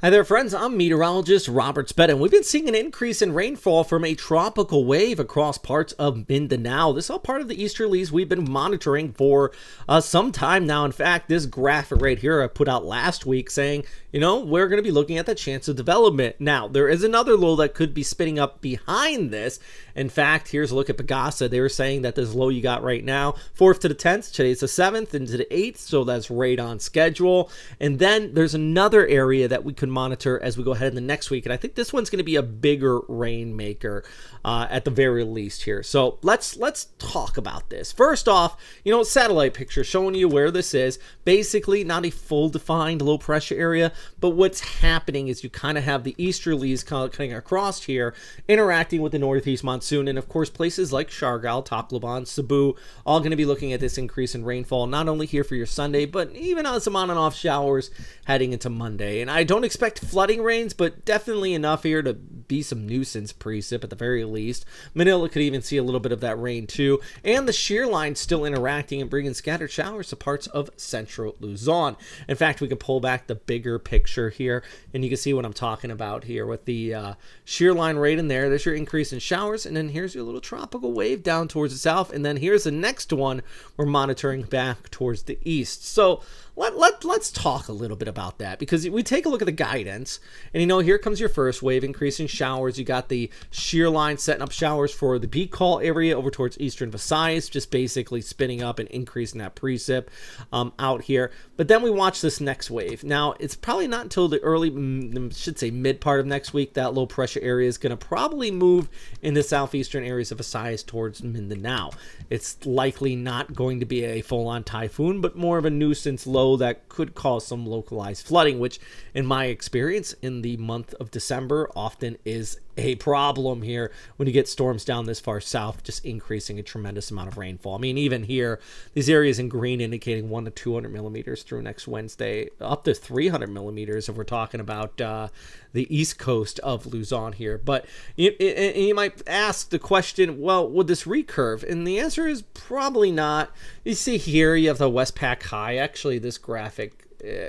Hi there, friends. I'm meteorologist Robert Spett, and we've been seeing an increase in rainfall from a tropical wave across parts of Mindanao. This is all part of the easterlies we've been monitoring for some time now. In fact, this graphic right here I put out last week saying, we're going to be looking at the chance of development. Now, there is another low that could be spinning up behind this. In fact, here's a look at Pagasa. They were saying that this low you got right now, 4th to the 10th, today's the 7th into the 8th, so that's right on schedule. And then there's another area that we could monitor as we go ahead in the next week, and I think this one's going to be a bigger rainmaker at the very least here. So let's talk about this. First off, satellite picture showing you where this is. Basically, not a full defined low pressure area, but what's happening is you kind of have the easterlies cutting across here, interacting with the northeast monsoon, and of course places like Siargao, Tacloban, Cebu, all going to be looking at this increase in rainfall, not only here for your Sunday, but even on some on and off showers heading into Monday. And I don't expect flooding rains, but definitely enough here to be some nuisance precip at the very least. Manila could even see a little bit of that rain too, and the Shearline still interacting and bringing scattered showers to parts of central Luzon. In fact, we can pull back the bigger picture here, and you can see what I'm talking about here with the Shearline right in there. There's your increase in showers, and then here's your little tropical wave down towards the south, and then here's the next one we're monitoring back towards the east. So let's talk a little bit about that, because we take a look at the guidance, and here comes your first wave, increasing showers. You got the Shearline setting up showers for the Bicol area over towards eastern Visayas, just basically spinning up and increasing that precip out here. But then we watch this next wave. Now, it's probably not until the mid part of next week that low pressure area is going to probably move in the southeastern areas of Visayas towards Mindanao. It's likely not going to be a full-on typhoon, but more of a nuisance low that could cause some localized flooding, which in my experience in the month of December often is a problem here when you get storms down this far south, just increasing a tremendous amount of rainfall. I mean, even here, these areas in green indicating 1 to 200 millimeters through next Wednesday, up to 300 millimeters if we're talking about the east coast of Luzon here. But you might ask the question, well, would this recurve? And the answer is probably not. You see here, you have the Westpac high. Actually, this graphic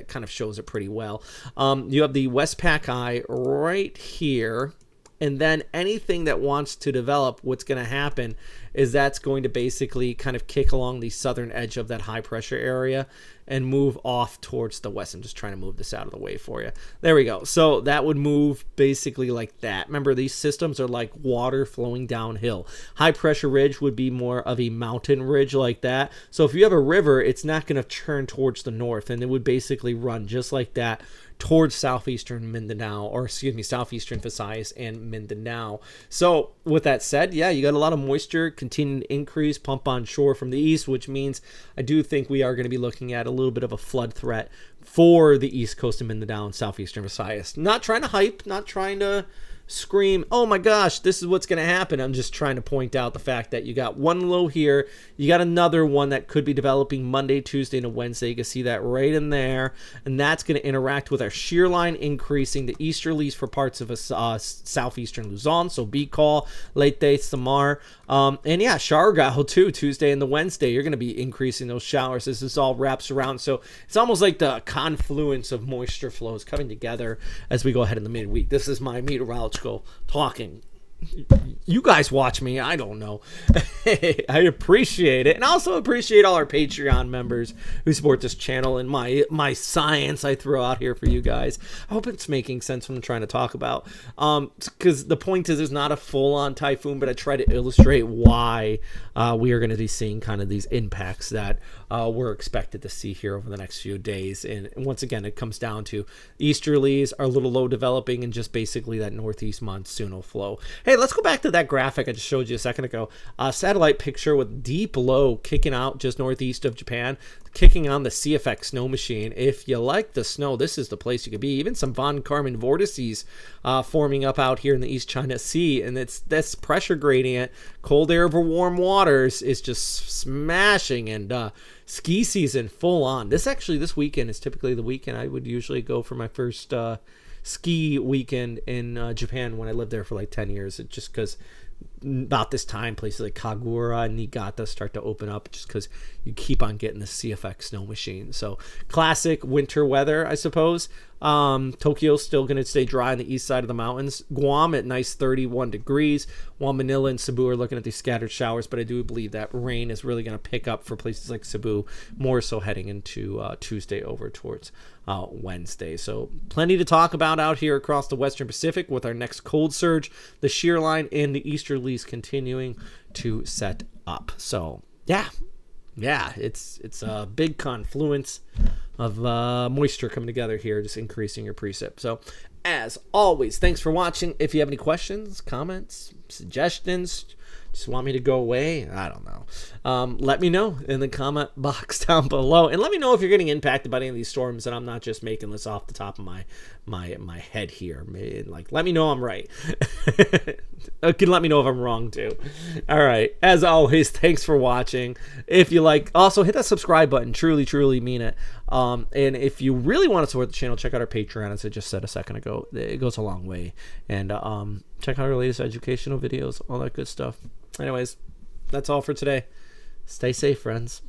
kind of shows it pretty well. You have the Westpac high right here. And then anything that wants to develop, what's going to happen is that's going to basically kind of kick along the southern edge of that high pressure area and move off towards the west. I'm just trying to move this out of the way for you. There we go. So that would move basically like that. Remember, these systems are like water flowing downhill. High pressure ridge would be more of a mountain ridge like that. So if you have a river, it's not going to turn towards the north, and it would basically run just like that towards southeastern Mindanao, or southeastern Visayas and Mindanao. So with that said, yeah, you got a lot of moisture continuing to increase, pump on shore from the east, which means I do think we are going to be looking at a little bit of a flood threat for the east coast of Mindanao and southeastern Visayas. Not trying to hype, not trying to scream, oh my gosh, this is what's going to happen. I'm just trying to point out the fact that you got one low here, you got another one that could be developing Monday, Tuesday, and Wednesday. You can see that right in there, and that's going to interact with our shear line, increasing the easterlies for parts of southeastern Luzon, so Bicol, Leyte, Samar, and yeah, Siargao too, Tuesday and the Wednesday. You're going to be increasing those showers as this all wraps around. So it's almost like the confluence of moisture flows coming together as we go ahead in the midweek. This is my meteorological talking. You guys watch me, I don't know. I appreciate it, and I also appreciate all our Patreon members who support this channel and my science I throw out here for you guys. I hope it's making sense what I'm trying to talk about, because the point is, it's not a full-on typhoon, but I try to illustrate why we are going to be seeing kind of these impacts that we're expected to see here over the next few days. And once again, it comes down to easterlies are a little low developing, and just basically that northeast monsoonal flow. Hey, let's go back to that graphic I just showed you a second ago. Satellite picture with deep low kicking out just northeast of Japan, kicking on the CFX snow machine. If you like the snow, this is the place you could be. Even some von Karman vortices forming up out here in the East China Sea, and it's this pressure gradient, cold air over warm waters, is just smashing, and ski season full on. This weekend is typically the weekend I would usually go for my first ski weekend in Japan when I lived there for like 10 years. It's just because about this time, places like Kagura and Niigata start to open up just because you keep on getting the CFX snow machine. So classic winter weather, I suppose. Tokyo's still going to stay dry on the east side of the mountains. Guam at nice 31 degrees, while Manila and Cebu are looking at these scattered showers, but I do believe that rain is really going to pick up for places like Cebu, more so heading into Tuesday over towards Wednesday. So plenty to talk about out here across the Western Pacific with our next cold surge, the Shearline and the easterlies continuing to set up. So yeah, it's a big confluence of moisture coming together here, just increasing your precip. So as always, thanks for watching. If you have any questions, comments, suggestions, just want me to go away, I don't know, let me know in the comment box down below, and let me know if you're getting impacted by any of these storms, and I'm not just making this off the top of my head here. Like, let me know I'm right. You can let me know if I'm wrong too. All right, as always, thanks for watching. If you like, also hit that subscribe button, truly mean it. And if you really want to support the channel, check out our Patreon, as I just said a second ago. It goes a long way. And check out our latest educational videos, all that good stuff. Anyways, that's all for today. Stay safe, friends.